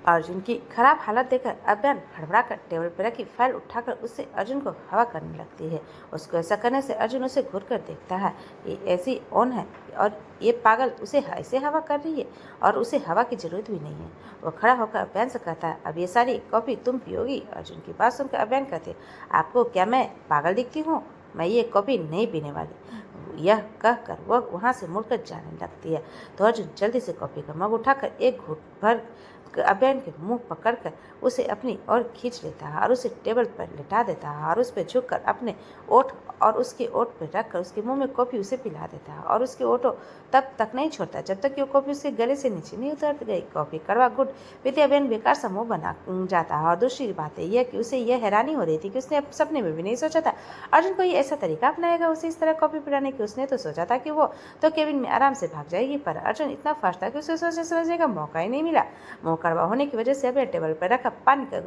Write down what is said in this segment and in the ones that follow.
अर्जुन की खराब हालत देखकर अभियान हड़बड़ाकर टेबल पर रखी फाइल उठाकर उससे अर्जुन को हवा करने लगती है। उसको ऐसा करने से अर्जुन उसे घूर कर देखता है। ये ऐसी ऑन है और ये पागल उसे ऐसे हवा कर रही है और उसे हवा की जरूरत भी नहीं है। वो खड़ा होकर अभियान से कहता है, अब ये सारी कॉफी तुम पियोगी? अर्जुन की बात सुनकर अभियान कहते, आपको क्या मैं पागल दिखती हूँ? मैं ये कॉफी नहीं पीने वाली। यह कहकर वह वहाँ से मुड़कर जाने लगती है। तो अर्जुन जल्दी से कॉफी का मग उठाकर एक घूंट भर अभियान के मुंह पकड़कर उसे अपनी ओर खींच लेता है और उसे टेबल पर लिटा देता है और उस पर झुककर अपने ओठ और उसके ओठ पर रखकर उसके मुंह में कॉफी उसे पिला देता है और उसके ओठों तब तक नहीं छोड़ता जब तक कि वो कॉफी उसके गले से नीचे नहीं उतर गई। कॉफी कड़वा गुड पीते अभियान बेकार सा मुंह बना जाता है। और दूसरी बात यह कि उसे यह हैरानी हो रही थी कि उसने सपने में भी नहीं सोचा था अर्जुन को ये ऐसा तरीका अपनाएगा उसे इस तरह कॉफी पिलाने की। उसने तो सोचा था कि वो तो केबिन में आराम से भाग जाएगी, पर अर्जुन इतना फास्ट था कि उसे सोचने समझने का मौका ही नहीं मिला। मुंह कड़वा होने की वजह से अपने टेबल पर रखा पानी का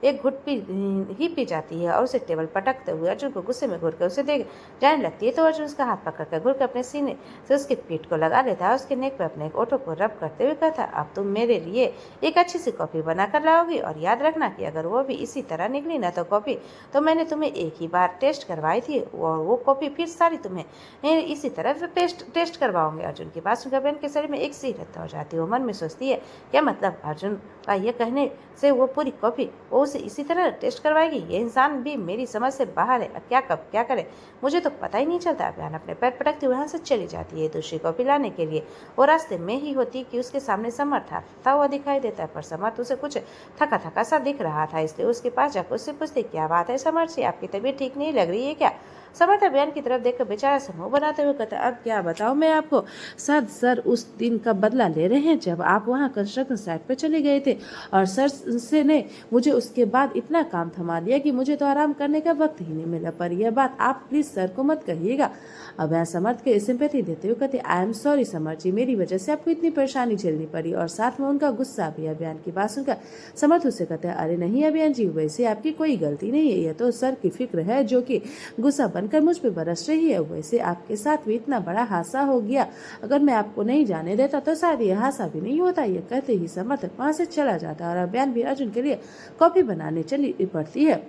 एक घुट पी जाती है और उसे टेबल पटकते हुए अर्जुन को गुस्से में घूरकर उसे देख जाने लगती है। तो अर्जुन उसका हाथ पकड़कर घूरकर अपने सीने से उसके पीठ को लगा लेता है, उसके नेक पर अपने ओठों को रब करते हुए कहता, अब तुम मेरे लिए एक अच्छी सी कॉफी बनाकर लाओगी और याद रखना कि अगर वो भी इसी तरह निकली ना तो कॉफी तो मैंने तुम्हें एक ही बार टेस्ट करवाई थी और वो कॉफी फिर सारी तुम्हें इसी तरह टेस्ट करवाओगे। अर्जुन की बात सुनकर बहन के शरीर में एक सी रद्द हो जाती है। वो मन में सोचती है, क्या मतलब अर्जुन का यह कहने से वो पूरी कॉफी वो उसे इसी तरह टेस्ट करवाएगी? ये इंसान भी मेरी समझ से बाहर है। क्या कब क्या करे मुझे तो पता ही नहीं चलता। बहन अपने पैर पटकते हुए वहाँ से चली जाती है। दूसरी कॉफी लाने के लिए वो रास्ते में ही होती कि उसके सामने समर्थ आता हुआ दिखाई देता है, पर समर्थ उसे कुछ थका थका सा दिख रहा था, इसलिए उसके पास जाकर उससे पूछते, क्या बात है समर्थ जी, आपकी तबीयत ठीक नहीं लग रही है क्या? समर्थ अभियान की तरफ देखकर बेचारा से मुंह बनाते हुए कहता, अब क्या बताऊं मैं आपको, सर उस दिन का बदला ले रहे हैं जब आप वहाँ कंस्ट्रक्शन साइट पर चले गए थे और सर से ने मुझे उसके बाद इतना काम थमा लिया कि मुझे तो आराम करने का वक्त ही नहीं मिला। पर यह बात आप प्लीज सर को मत कहिएगा। अभियान समर्थ के सिंपैथी देते हुए कहते, आई एम सॉरी समर्थ जी, मेरी वजह से आपको इतनी परेशानी झेलनी पड़ी और साथ में उनका गुस्सा भी। अभियान की बात सुनकर समर्थ उससे कहते हैं, अरे नहीं अभियान जी, वैसे आपकी कोई गलती नहीं है, यह तो सर की फिक्र है जो कि गुस्सा बनकर मुझ पर बरस रही है। वैसे आपके साथ भी इतना बड़ा हादसा हो गया, अगर मैं आपको नहीं जाने देता तो शायद यह हादसा भी नहीं होता। यह कहते ही समर्थ वहां से चला जाता है और अभियान भी अर्जुन के लिए कॉफी बनाने चली पड़ती है।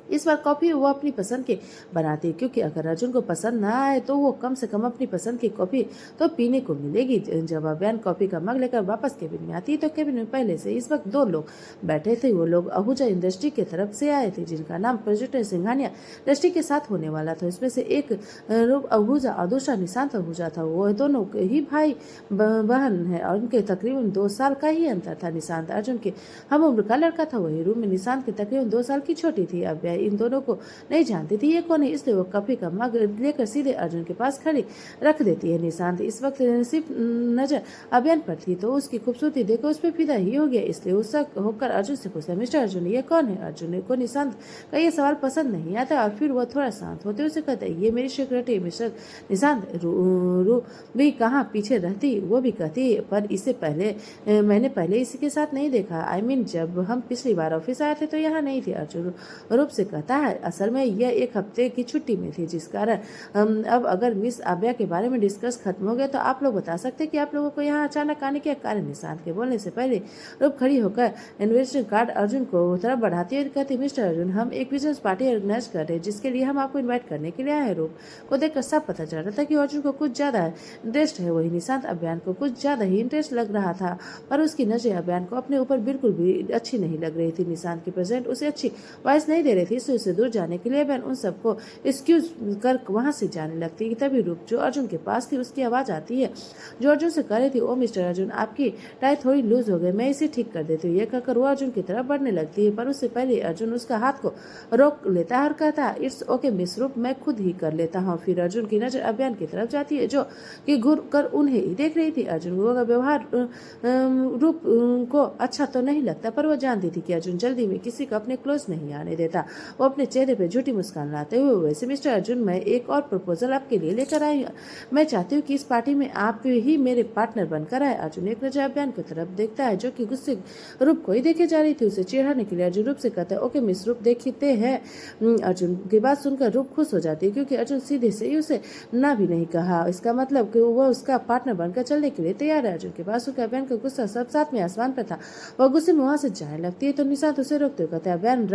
इस बार कॉफी वो अपनी पसंद की बनाती है, क्योंकि अगर अर्जुन को पसंद ना आए तो वो कम से कम अपनी पसंद की कॉफी तो पीने को मिलेगी। जब अभियान कॉफी का मग लेकर वापस केबिन में आती है तो केबिन में पहले से इस वक्त 2 लोग बैठे थे। वो लोग आहूजा इंडस्ट्री की तरफ से आए थे, जिनका नाम प्रोजेक्ट सिंघानिया इंडस्ट्री के साथ होने वाला था। इसमें से एक रूप आहूजा और दूसरा निशांत आहूजा था। वो दोनों ही भाई बहन है और उनके तकरीबन 2 साल का ही अंतर था। निशांत अर्जुन के हम उम्र का लड़का था, वही रूप में निशांत के तकरीबन 2 साल की छोटी थी। अब इन दोनों को नहीं जानती थी ये कौन है, इसलिए वो कॉफी का मग लेकर सीधे अर्जुन के पास खड़ी रख देती है। निशांत इस वक्त सिर्फ नजर अभियान पर थी तो उसकी खूबसूरती देखकर उस पर फिदा ही हो गया, इसलिए उससे होकर अर्जुन से पूछता, मिस्टर अर्जुन ये कौन है? अर्जुन को निशांत का ये सवाल पसंद नहीं आता और फिर वह थोड़ा शांत होते उसे कहता है, ये मेरी सिक्योरिटी मिस्टर निशांत। रू भी कहाँ पीछे रहती, वो भी कहती, पर इससे पहले मैंने पहले इसी के साथ नहीं देखा। आई मीन जब हम पिछली बार ऑफिस आए थे तो यहाँ नहीं थी। अर्जुन रूप से कहता है, असल में यह 1 हफ्ते की छुट्टी में थी, जिस कारण अब अगर मिस आभ्या के बारे में डिस्कस खत्म हो गया तो आप लोग बता सकते कि आप लोगों को यहाँ अचानक आने के कारण। निशांत के बोलने से पहले रूप खड़ी होकर इन्विटेशन कार्ड अर्जुन को तरफ बढ़ाती हुई कहती, मिस्टर अर्जुन हम एक बिजनेस पार्टी ऑर्गेनाइज कर रहे हैं जिसके लिए हम आपको इन्वाइट करने के लिए आए हैं। रूप को देखकर सब पता चल रहा था कि अर्जुन को कुछ ज्यादा इंटरेस्ट है। वही निशांत अभियान को कुछ ज्यादा ही इंटरेस्ट लग रहा था, पर उसकी नजर अभियान को अपने ऊपर बिल्कुल भी अच्छी नहीं लग रही थी। निशांत की प्रेजेंट उसे अच्छी वॉइस नहीं दे रही थी, इसलिए उसे दूर जाने के लिए बहन उन सबको एक्सक्यूज कर वहां से जाने लगती है। तभी रूप जो अर्जुन के पास थी उसकी आवाज आती है जो अर्जुन से कह रही थी, ओ मिस्टर अर्जुन आपकी टाई थोड़ी लूज हो गई, मैं इसे ठीक कर देती हूँ। यह कहकर वो अर्जुन की तरफ बढ़ने लगती है, पर उससे पहले अर्जुन उसका हाथ को रोक लेता है और कहता है, इट्स ओके मिस रूप, मैं खुद ही कर लेता हूँ। फिर अर्जुन की नजर अभियान की तरफ जाती है जो कि घूर कर उन्हें ही देख रही थी। अर्जुन का व्यवहार रूप को अच्छा तो नहीं लगता, पर वो जानती थी कि अर्जुन जल्दी में किसी को अपने क्लोज नहीं आने देता वो अपने चेहरे पर झूठी मुस्कान लाते हुए, वैसे मिस्टर अर्जुन, मैं एक और प्रपोजल आपके लिए लेकर आई हूँ। मैं चाहती हूँ कि इस पार्टी में आप ही मेरे पार्टनर बनकर आए। अर्जुन एक नजर अभियान की तरफ देखता है, जो कि गुस्से रूप को ही देखे जा रही थी। उसे चिढ़ाने के लिए अर्जुन रूप से कहता है, ओके मिस रूप, देखते हैं। अर्जुन की बात सुनकर रूप खुश हो जाती है, क्योंकि अर्जुन सीधे से ही उसे ना भी नहीं कहा। इसका मतलब कि वह उसका पार्टनर बनकर चलने के लिए तैयार है। अर्जुन के बात सुनकर अभियान का गुस्सा सब साथ में आसमान पर था। वह गुस्से में वहां से जाने लगती है, तो निशांत उसे रोकते हुए कहता है, अभियान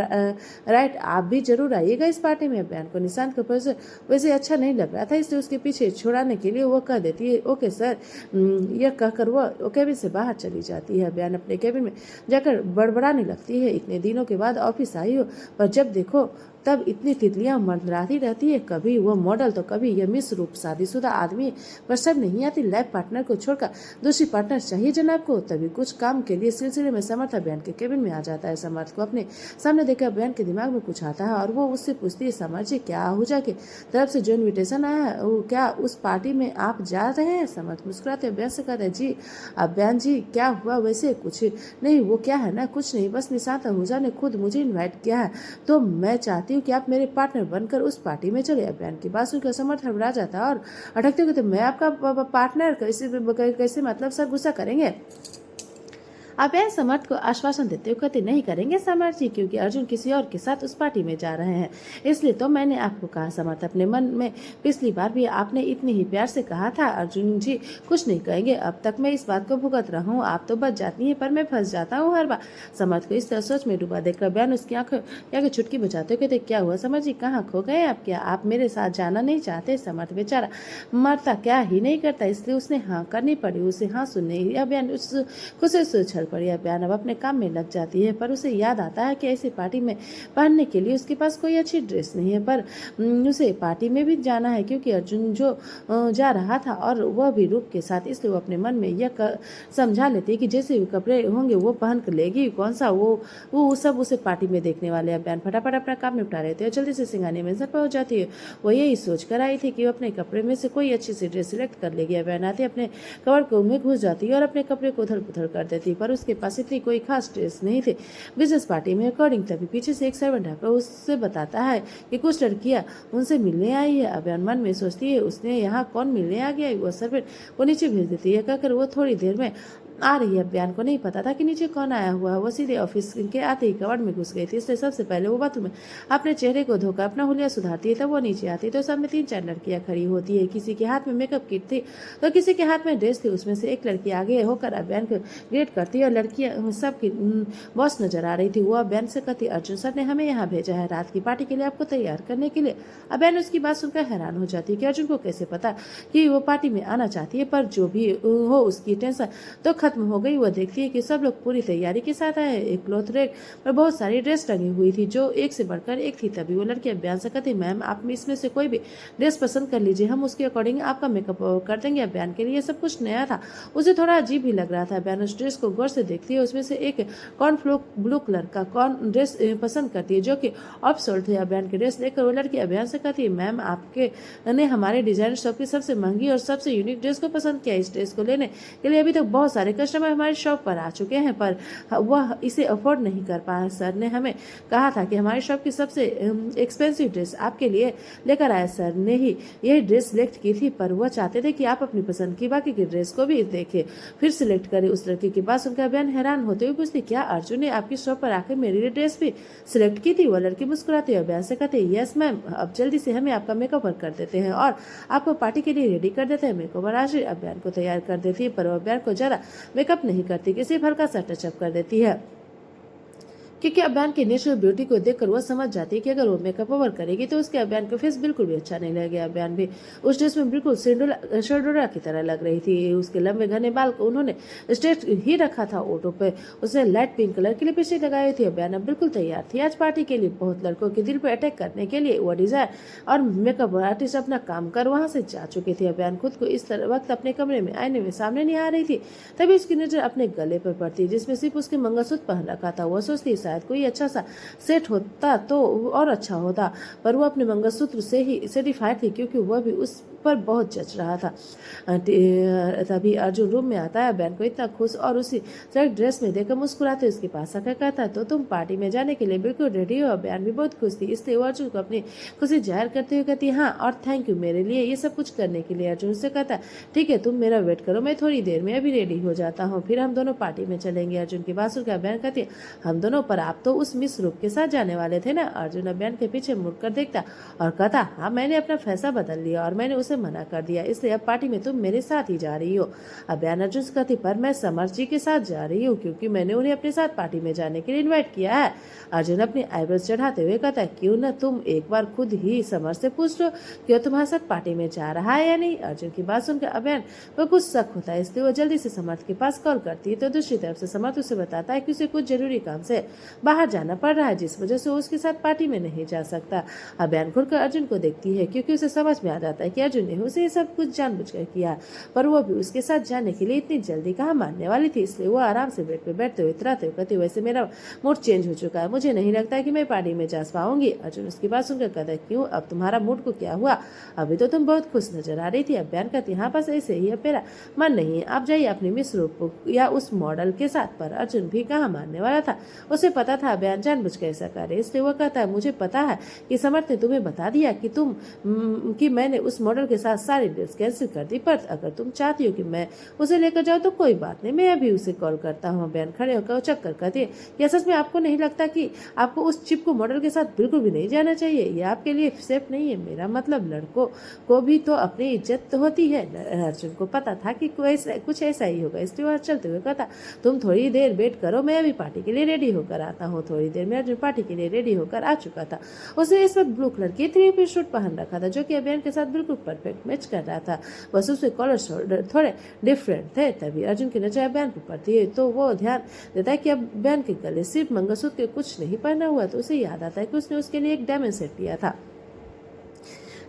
राइट, आप भी जरूर आइएगा इस पार्टी में। अभियान को निशांत का परिचय वैसे अच्छा नहीं लग रहा था, इसलिए उसके पीछे छुड़ाने के लिए वो कह देती है, ओके सर। यह कहकर वह केबिन से बाहर चली जाती है। अभियान अपने केबिन में जाकर बड़बड़ाने लगती है, इतने दिनों के बाद ऑफिस आई हो, पर जब देखो तब इतनी तितलियां मंडराती रहती है, कभी वह मॉडल तो कभी यह मिस रूप, शादीशुदा आदमी पर सब नहीं आती। लाइफ पार्टनर को छोड़कर दूसरी पार्टनर चाहिए जनाब को। तभी कुछ काम के लिए सिलसिले में समर्थ अभियान के केबिन में आ जाता है। समर्थ को अपने सामने देखकर अभियान के दिमाग में कुछ आता है और वो उससे पूछती है, समर्थ जी, क्या आहूजा की तरफ से जो इन्विटेशन आया है, क्या उस पार्टी में आप जा रहे हैं? समर्थ मुस्कुराते अभियान से कहते हैं, जी अभियान जी, क्या हुआ? वैसे कुछ नहीं, वो क्या है ना, कुछ नहीं, बस निशांत आहूजा ने खुद मुझे इन्वाइट किया है, तो मैं चाहती कि आप मेरे पार्टनर बनकर उस पार्टी में चले। अभियान की बात सुनकर समर्थ हड़बड़ा जाता है और अटकते हुए, तो मैं आपका पार्टनर कैसे मतलब सर, गुस्सा करेंगे? अभय समर्थ को आश्वासन देते हुए कहते, नहीं करेंगे समर्थ जी, क्योंकि अर्जुन किसी और के साथ उस पार्टी में जा रहे हैं, इसलिए तो मैंने आपको कहा। समर्थ अपने मन में, पिछली बार भी आपने इतनी ही प्यार से कहा था अर्जुन जी कुछ नहीं कहेंगे, अब तक मैं इस बात को भुगत रहा हूँ, आप तो बच जाती हैं पर मैं फंस जाता हूँ हर बार। समर्थ को इस तरह सोच में डूबा देखकर बयान उसकी आंख की छुटकी बचाते कहते, क्या हुआ समर्थ जी, कहाँ खो गए आप? क्या आप मेरे साथ जाना नहीं चाहते? समर्थ बेचारा मरता क्या ही नहीं करता, इसलिए उसने हाँ करनी पड़ी। उसे हाँ सुनने अभियान उस खुशी से उछल पड़ी। अभियान अब अपने काम में लग जाती है, पर उसे याद आता है कि ऐसी पार्टी में पहनने के लिए उसके पास कोई अच्छी ड्रेस नहीं है, पर उसे पार्टी में भी जाना है क्योंकि अर्जुन जो जा रहा था और वह भी रूप के साथ, इसलिए वो अपने मन में यह समझा लेती है कि जैसे भी कपड़े होंगे वो पहन कर लेगी, कौन सा वो सब उसे पार्टी में देखने वाले। अभियान फटाफट अपना काम निपटा लेते हैं, जल्दी से सिंगानी मंजिल पहुंच जाती है। वो यही सोच कर आई थी कि वो अपने कपड़े में से कोई अच्छी सी ड्रेस सिलेक्ट कर लेगी। अभियान आते अपने कवर को में घुस जाती है और अपने कपड़े को उथल पुथल कर देती, पर उसके पास इतनी कोई खास ड्रेस नहीं थी बिजनेस पार्टी में अकॉर्डिंग। तभी पीछे से एक सर्वेंट आकर उससे बताता है कि कुछ लड़कियां उनसे मिलने आई है। अभियान मन में सोचती है, उसने यहाँ कौन मिलने आ गया? वो सर्वेंट को नीचे भेज देती है, कहकर वो थोड़ी देर में आ रही है। अभियान को नहीं पता था कि नीचे कौन आया हुआ है। वो सीधे ऑफिस के आते ही कवर्ड में घुस गई थी, इसलिए सबसे पहले वो बाथरूम में अपने चेहरे को धोकर अपना हुलिया सुधारती है। तब वो नीचे आती तो सामने 3-4 लड़कियां खड़ी होती है। किसी के हाथ में मेकअप किट थी तो किसी के हाथ में ड्रेस थी। उसमें से एक लड़की आगे होकर अभियान को ग्रेट करती है और लड़कियां सबकी बॉस नजर आ रही थी। वो अभियान से कहती, अर्जुन सर ने हमें यहाँ भेजा है रात की पार्टी के लिए आपको तैयार करने के लिए। अभियान उसकी बात सुनकर हैरान हो जाती है कि अर्जुन को कैसे पता कि वो पार्टी में आना चाहती है, पर जो भी हो उसकी टेंशन तो खत्म हो गई। वह देखती है कि सब लोग पूरी तैयारी के साथ आए। एक क्लॉथ रैक पर बहुत सारी ड्रेस टंगी हुई थी जो एक से बढ़कर एक थी। तभी वो लड़की अभियान से कहती, मैम आप इसमें से कोई भी ड्रेस पसंद कर लीजिए, हम उसके अकॉर्डिंग आपका मेकअप कर देंगे। अभियान के लिए सब कुछ नया था, उसे थोड़ा अजीब भी लग रहा था। अभियान उस ड्रेस को गौर से देखती है, उसमें से एक कॉर्नफ्लोक ब्लू कलर का कॉर्न ड्रेस पसंद करती है जो कि ऑफ शोल्ड थे। अभियान की ड्रेस देखकर वो लड़की अभियान से कहती है, मैम आपके ने हमारे डिजाइनर शॉप की सबसे महंगी और सबसे यूनिक ड्रेस को पसंद किया। इस ड्रेस को लेने के लिए अभी तक बहुत सारे कस्टमर हमारे शॉप पर आ चुके हैं, पर वह इसे अफोर्ड नहीं कर पाए। सर ने हमें कहा था कि हमारे शॉप की सबसे एक्सपेंसिव ड्रेस आपके लिए लेकर आए। सर ने ही यही ड्रेस सिलेक्ट की थी, पर वह चाहते थे कि आप अपनी पसंद की बाकी की ड्रेस को भी देखें फिर सिलेक्ट करें। उस लड़की की बात सुनकर अभियान हैरान होते हुए पूछती, क्या अर्जुन ने आपकी शॉप पर आकर मेरे लिए ड्रेस भी सिलेक्ट की थी? वह लड़की मुस्कुराती है अभियान से कहते, यस मैम, अब जल्दी से हमें आपका मेकअप कर देते हैं और आपको पार्टी के लिए रेडी कर देते हैं। मेकअप आज अभियान को तैयार कर देती है, पर वह अभियान को ज्यादा मेकअप नहीं करती, कि सिर्फ हल्का सा टचअप कर देती है, क्योंकि अभियान की नेचुरल ब्यूटी को देखकर वह समझ जाती है कि अगर वो मेकअप ओवर करेगी तो उसके अभियान का फेस बिल्कुल भी अच्छा नहीं लगेगा। अभियान भी उस ड्रेस में बिल्कुल सिंड्रेला की तरह लग रही थी। उसके लंबे घने बाल को उन्होंने स्ट्रेट ही रखा था, ओटो पे उसने लाइट पिंक कलर की लिपस्टिक लगाई हुई थी। अभियान अब बिल्कुल तैयार थी आज पार्टी के लिए। बहुत लड़कों के दिल पर अटैक करने के लिए वो डिजाइन और मेकअप आर्टिस्ट अपना काम कर वहां से जा चुके थे। अभियान खुद को इस वक्त अपने कमरे में आईने में सामने नहीं आ रही थी, तभी उसकी नजर अपने गले पर पड़ती जिसमें सिर्फ उसके मंगलसूत्र पहन रखा था। वह सोचती शायद कोई अच्छा सा सेट होता तो और अच्छा होता, पर वो अपने मंगलसूत्र से ही सेटिस्फाइड थी, क्योंकि वह भी उस पर बहुत जच रहा था। तभी अर्जुन रूम में आता है, अभियान को इतना खुश और उसी सिल्क ड्रेस में देखकर मुस्कुराते उसके पास आकर कहता, तो तुम पार्टी में जाने के लिए बिल्कुल रेडी हो। अभियान भी बहुत खुश थी, इसलिए वो अर्जुन को अपनी खुशी जाहिर करते हुए कहती, हाँ, और थैंक यू मेरे लिए ये सब कुछ करने के लिए। अर्जुन से कहता, ठीक है, तुम मेरा वेट करो, मैं थोड़ी देर में अभी रेडी हो जाता हूँ, फिर हम दोनों पार्टी में चलेंगे। अर्जुन की बात सुनकर अभियान कहती, हम दोनों, पर आप तो उस मिस रूप के साथ जाने वाले थे ना। अर्जुन अभियान के पीछे मुड़कर देखता और कहता, हाँ, मैंने अपना फैसला बदल लिया और मैंने उसे मना कर दिया, इसलिए अब पार्टी में तुम मेरे साथ ही जा रही हो। अभियान अर्जुन से कहती, पर मैं समर जी के साथ जा रही हूँ, क्योंकि मैंने उन्हें अपने साथ पार्टी में जाने के लिए इन्वाइट किया है। अर्जुन अपनी आईब्रोज चढ़ाते हुए कहता, क्यों न तुम एक बार खुद ही समर से पूछ लो कि वो तुम्हारे साथ पार्टी में जा रहा है या नहीं। अर्जुन की बात सुनकर अभियान को कुछ शक होता है, इसलिए वो जल्दी से समर्थ के पास कॉल करती है, तो दूसरी तरफ से समर्थ उसे बताता है कि उसे कुछ जरूरी काम से बाहर जाना पड़ रहा है, जिस वजह से उसके साथ पार्टी में नहीं जा सकता। अभियान घुरकर अर्जुन को देखती है, क्योंकि उसे समझ में आ जाता है कि अर्जुन ने उसे सब कुछ जानबूझकर किया, पर वो भी उसके साथ जाने के लिए इतनी जल्दी कहाँ मानने वाली थी। इसलिए वो आराम से बेड पे बैठते हुए इतराते हुए कहती, वैसे मेरा मूड चेंज हो चुका है, मुझे नहीं लगता कि मैं पार्टी में जा पाऊंगी। अर्जुन उसकी बात सुनकर कहता, क्यों, अब तुम्हारा मूड को क्या हुआ? अभी तो तुम बहुत खुश नजर आ रही थी। अभियान कहती, हाँ, बस ऐसे ही, अब मेरा मन नहीं है, आप जाइए अपने मिस रूप या उस मॉडल के साथ। पर अर्जुन भी कहाँ मानने वाला था, उसे पता था अभियान जानबूझकर ऐसा करे, इसलिए वो कहता है, मुझे पता है कि समर्थ ने तुम्हें बता दिया कि मैंने उस मॉडल के साथ सारी डील्स कैंसिल कर दी, पर अगर तुम चाहती हो कि मैं उसे लेकर जाऊँ तो कोई बात नहीं, मैं अभी उसे कॉल करता हूँ। अभियान खड़े होकर चक्कर कहती है, क्या सच में आपको नहीं लगता कि आपको उस चिप को मॉडल के साथ बिल्कुल भी नहीं जाना चाहिए? ये आपके लिए सेफ नहीं है। मेरा मतलब, लड़कों को भी तो अपनी इज्जत होती है। अर्जुन को पता था कि कुछ ऐसा ही होगा, इसलिए वह चलते हुए कहता, तुम थोड़ी देर वेट करो, मैं अभी पार्टी के लिए रेडी होकर आता हूँ। थोड़ी देर में अर्जुन पार्टी के लिए रेडी होकर आ चुका था। उसने इस वक्त ब्लू कलर की 3 पीस सूट पहन रखा था, जो कि अभियान के साथ बिल्कुल परफेक्ट मैच कर रहा था, बस उसके कॉलर शोल्डर थोड़े डिफरेंट थे। तभी अर्जुन की नजर अभियान पर पड़ती है, तो वो ध्यान देता है कि अभियान के गले सिर्फ मंगलसूत्र के कुछ नहीं पहना हुआ, तो उसे याद आता है कि उसने उसके लिए एक डायमंड सेट लिया था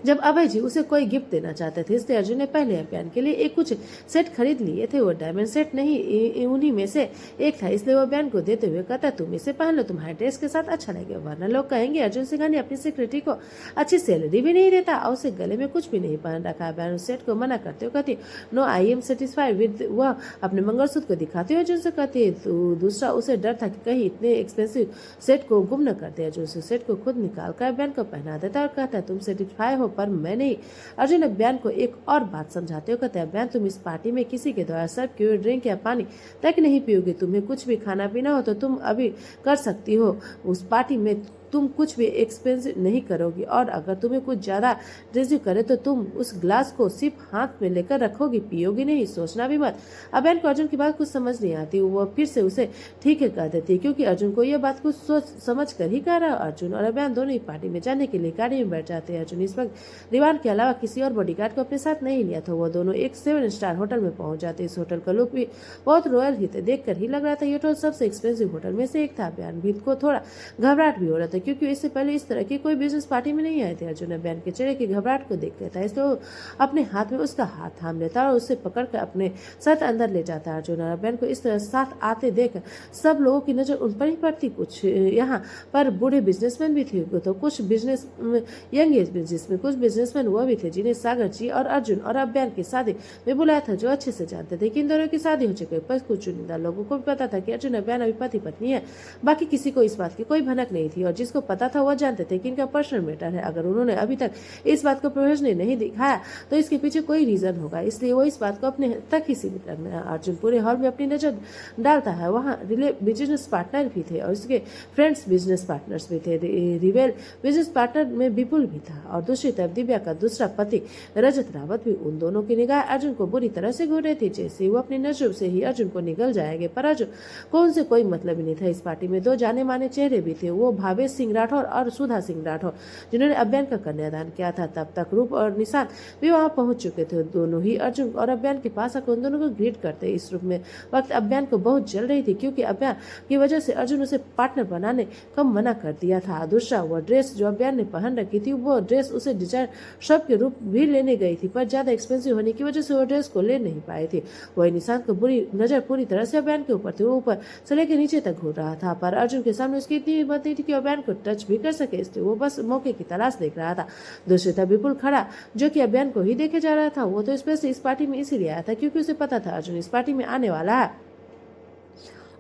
जब अभय जी उसे कोई गिफ्ट देना चाहते थे, इसलिए अर्जुन ने पहले अभियान के लिए एक कुछ सेट खरीद लिए थे। वो डायमंड सेट नहीं, उन्हीं में से एक था, इसलिए वो अभियान को देते हुए कहता, तुम इसे पहन लो, तुम्हारे ड्रेस के साथ अच्छा लगेगा, वरना लोग कहेंगे अर्जुन सिंघानिया अपनी सेक्रेटरी को अच्छी सैलरी भी नहीं देता और उसे गले में कुछ भी नहीं पहन रखा। अभियान उस सेट को मना करते हुए कहती, no, I am satisfied with. वह अपने मंगलसूत्र को दिखाते हुए अर्जुन से कहती है, तो दूसरा उसे डर था कि कहीं इतने एक्सपेंसिव सेट को गुम न करते। अर्जुन उस सेट को खुद निकाल कर अभियान को पहना देता और कहता है, तुम सेटिस्फाई हो पर मैं नहीं। अर्जुन अभियान को एक और बात समझाते हो, कहते हैं, अभियान, तुम इस पार्टी में किसी के द्वारा सर्व किए हुए ड्रिंक या पानी तक नहीं पियोगे। तुम्हें कुछ भी खाना पीना हो तो तुम अभी कर सकती हो, उस पार्टी में तुम कुछ भी एक्सपेंसिव नहीं करोगी, और अगर तुम्हें कुछ ज़्यादा रिसीव करे तो तुम उस ग्लास को सिर्फ हाथ में लेकर रखोगी, पियोगी नहीं, सोचना भी मत। अभियान को अर्जुन की बात कुछ समझ नहीं आती, वो फिर से उसे ठीक है कह देती, क्योंकि अर्जुन को यह बात कुछ सोच समझ कर ही कह रहा। अर्जुन और अभियान दोनों ही पार्टी में जाने के लिए गाड़ी में बैठ जाते हैं। अर्जुन इस वक्त रिवान के अलावा किसी और बॉडीगार्ड को अपने साथ नहीं लिया था। वो दोनों एक 7 स्टार होटल में पहुंच जाते। इस होटल का लुक भी बहुत रॉयल ही थे, देखकर ही लग रहा था ये होटल सबसे एक्सपेंसिव होटल में से एक था। अभियान भी को थोड़ा घबराहट भी हो रहा था, क्योंकि इससे पहले इस तरह की कोई बिजनेस पार्टी में नहीं आए थे। अर्जुन अभियान के चेहरे की घबराहट को देख लेता है, इसलिए वो अपने हाथ में उसका हाथ थाम लेता और उसे पकड़कर अपने साथ अंदर ले जाता है। अर्जुन और अभियान को इस तरह साथ आते देख सब लोगों की नजर उन पर ही पड़ती। कुछ यहाँ पर बूढ़े बिजनेसमैन भी थे, तो कुछ यंग एज बिजनेसमैन, कुछ बिजनेसमैन वो भी थे जिन्हें सागर जी और अर्जुन और अभियान की शादी में बुलाया था, जो अच्छे से जानते थे कि इन दोनों की शादी हो चुकी है। पर कुछ चुनिंदा लोगों को भी पता था कि अर्जुन अभियान अभी पति पत्नी है, बाकी किसी को इस बात की कोई भनक नहीं थी, और जिसको पता था वह जानते थे कि इनका पर्सनल मैटर है। अगर उन्होंने अभी तक इस बात को प्रोफेशनली नहीं दिखाया तो इसके पीछे कोई रीजन होगा, इसलिए वो इस बात को अपने तक ही सीमित रखना है। अर्जुन पूरे हॉल में अपनी नजर डालता है, वहाँ बिजनेस पार्टनर भी थे और उसके फ्रेंड्स बिजनेस पार्टनर्स भी थे। रिवेल बिजनेस पार्टनर में विपुल भी था, और दूसरी तरफ दिव्या का दूसरा पति रजत रावत भी। उन दोनों की निगाह अर्जुन को बुरी तरह से घूर रही थी, जैसे वो अपनी नजरों से ही अर्जुन को निगल जाएंगे, पर अर्जुन को उनसे कोई मतलब ही नहीं था। इस पार्टी में 2 जाने माने चेहरे भी थे, वो भावेश सिंह राठौर और सुधा सिंह राठौर, जिन्होंने अभियान का कन्यादान किया था। तब तक रूप और निशांत भी वहां पहुंच चुके थे। दोनों ही अर्जुन और अभियान के पास आकर उन दोनों को ग्रीट करते। इस रूप में वक्त अभियान को बहुत जल रही थी, क्योंकि अभियान की वजह से अर्जुन उसे पार्टनर बनाने का मना कर दिया था। दूसरा, वह ड्रेस जो अभियान ने पहन रखी थी, वो ड्रेस उसे डिजाइन शॉप के रूप भी लेने गई थी, पर ज्यादा एक्सपेंसिव होने की वजह से वो ड्रेस को ले नहीं पाए थे। वही निशांत को बुरी नजर पूरी तरह से अभियान के ऊपर थी, वो ऊपर से लेकर नीचे तक घूर रहा था, पर अर्जुन के सामने उसकी इतनी हिम्मत नहीं थी कि अभियान को टच भी कर सके, इसलिए वो बस मौके की तलाश देख रहा था। दूसरी तरफ विपुल खड़ा, जो कि अभियान को ही देखे जा रहा था। वो तो स्पेशली इस पार्टी में इसीलिए आया था क्योंकि उसे पता था अर्जुन इस पार्टी में आने वाला है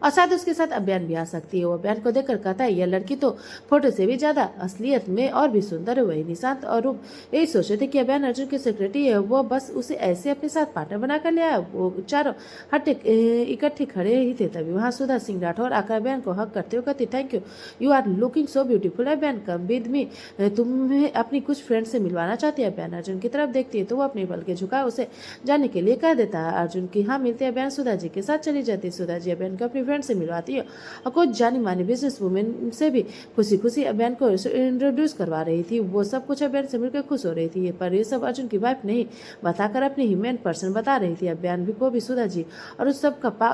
और शायद उसके साथ अभियान भी आ सकती है। वो अभियान को देखकर कहता है, यह लड़की तो फोटो से भी ज्यादा असलियत में और भी सुंदर है। वही निशांत और रूप यही सोच रहे थे कि अभियान अर्जुन की सेक्रेटरी है, वो बस उसे ऐसे अपने साथ पार्टनर बनाकर ले आया। वो चारों हट्टे इकट्ठे खड़े ही थे। तभी वहाँ सुधा सिंह राठौर आकर अभियान को हक करते हुए कहती, thank you, you are looking so beautiful. अभियान कम विद मी, तुम्हें अपनी कुछ फ्रेंड से मिलवाना चाहती है। अभियान अर्जुन की तरफ देखती है तो वो अपने बल के झुका उसे जाने के लिए कह देता है। अर्जुन की हाँ मिलते अभियान सुधा जी के साथ चली जाती है। सुधा जी अभियान को अपनी फ्रेंड से मिलवाती है और कुछ जानी मानी बिजनेस वुमेन से भी खुशी खुशी अभियान को इंट्रोड्यूस करवा रही थी। वो सब कुछ अभियान से मिलकर खुश हो रही थी, पर ये सब अर्जुन की वाइफ नहीं बताकर अपनी ही मेन पर्सन बता रही थी। अभियान को भी सुधा जी और उस सब का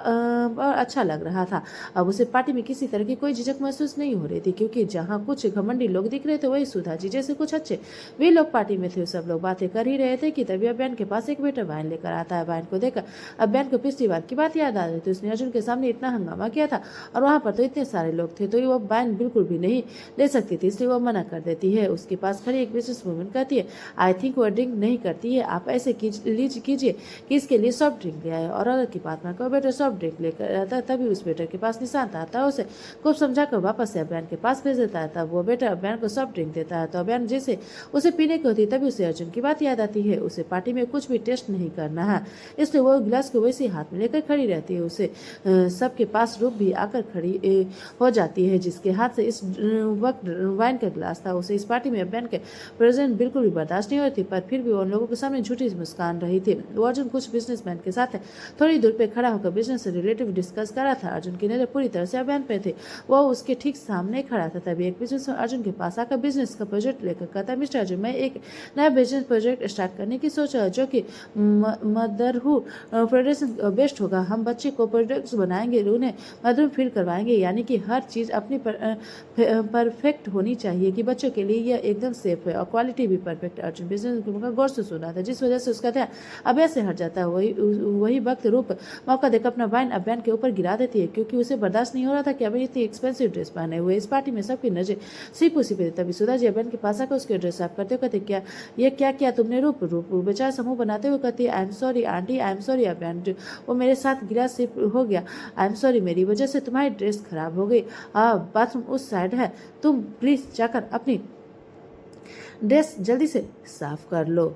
अच्छा लग रहा था। अब उसे पार्टी में किसी तरह की कोई झिझक महसूस नहीं हो रही थी, क्योंकि जहाँ कुछ घमंडी लोग दिख रहे थे वही सुधा जी जैसे कुछ अच्छे वे लोग पार्टी में थे। सब लोग बातें कर ही रहे थे कि तभी अभियान के पास एक वेटर वाइन लेकर आता है। वाइन को देखकर अभियान को पिछली बार की बात याद आ रही थी। उसने अर्जुन के सामने इतना हंगामा किया था और वहाँ पर तो इतने सारे लोग थे, तो वो वाइन बिल्कुल भी नहीं ले सकती थी, इसलिए वो मना कर देती है। उसके पास खड़ी एक बिजनेस वूमन कहती है, आई थिंक वो ड्रिंक नहीं करती है, आप ऐसे कीजिए कि इसके लिए सॉफ्ट ड्रिंक ले आए। और औरत की बात में कहो बेटर सॉफ्ट ड्रिंक लेकर आता है। तभी उस बेटर के पास निशांत आता है, उसे खूब समझाकर वापस से अभियान के पास भेज देता है। तब वो बेटर अभियान को सॉफ्ट ड्रिंक देता है, तो अभियान जैसे उसे पीने की होती है तभी उसे अर्जुन की बात याद आती है। उसे पार्टी में कुछ भी टेस्ट नहीं करना है, इसलिए वो गिलास को वैसे हाथ में लेकर खड़ी रहती है। उसे सबके पास रूप भी आकर खड़ी हो जाती है, जिसके हाथ से इस वक्त वाइन का गिलास था। उसे इस पार्टी में अभियान के प्रेजेंट बिल्कुल भी बर्दाश्त नहीं होती, पर फिर भी उन लोगों के सामने झूठी मुस्कान रही थी। वो अर्जुन कुछ बिजनेसमैन के साथ थोड़ी दूर पे खड़ा होकर बिजनेस से रिलेटिव डिस्कस कर रहा था। अर्जुन की नजर पूरी तरह से अभियान पे थी, वो उसके ठीक सामने खड़ा था। तभी एक बिजनेस अर्जुन के पास आकर बिजनेस का प्रोजेक्ट लेकर कहता, मिस्टर अर्जुन, मैं एक नया बिजनेस प्रोजेक्ट स्टार्ट करने की सोच रहा, जो कि मदरहुड प्रोडक्शन बेस्ट होगा। हम बच्चे को प्रोडक्ट्स बनाएंगे, उन्हें मधुर फील करवाएंगे, यानी कि हर चीज़ अपनी परफेक्ट होनी चाहिए कि बच्चों के लिए यह एकदम सेफ है और क्वालिटी भी परफेक्ट। अर्जुन बिजनेस को गौर से सुना था, जिस वजह से उसका ध्यान अभ्यान से हट जाता है। वही वक्त रूप मौका देकर अपना वाइन अभियान के ऊपर गिरा देती है, क्योंकि उसे बर्दाश्त नहीं हो रहा था कि अभी इतनी एक्सपेंसिव ड्रेस पहने हुए इस पार्टी में सबकी नजर सिर्फ उसी पे थी। तभी सुधा जी अभियान के पास आकर उसके ड्रेस साफ करते हुए कहते, क्या ये क्या किया तुमने? रूप रूप बेचारा समूह बनाते हुए कहती है, I am sorry aunty, I am sorry अभियान, वो मेरे साथ गिलास सिर्फ हो गया, आई एम सॉरी, मेरी वजह से तुम्हारी ड्रेस खराब हो गई। बाथरूम उस साइड है, तुम प्लीज जाकर अपनी ड्रेस जल्दी से साफ कर लो।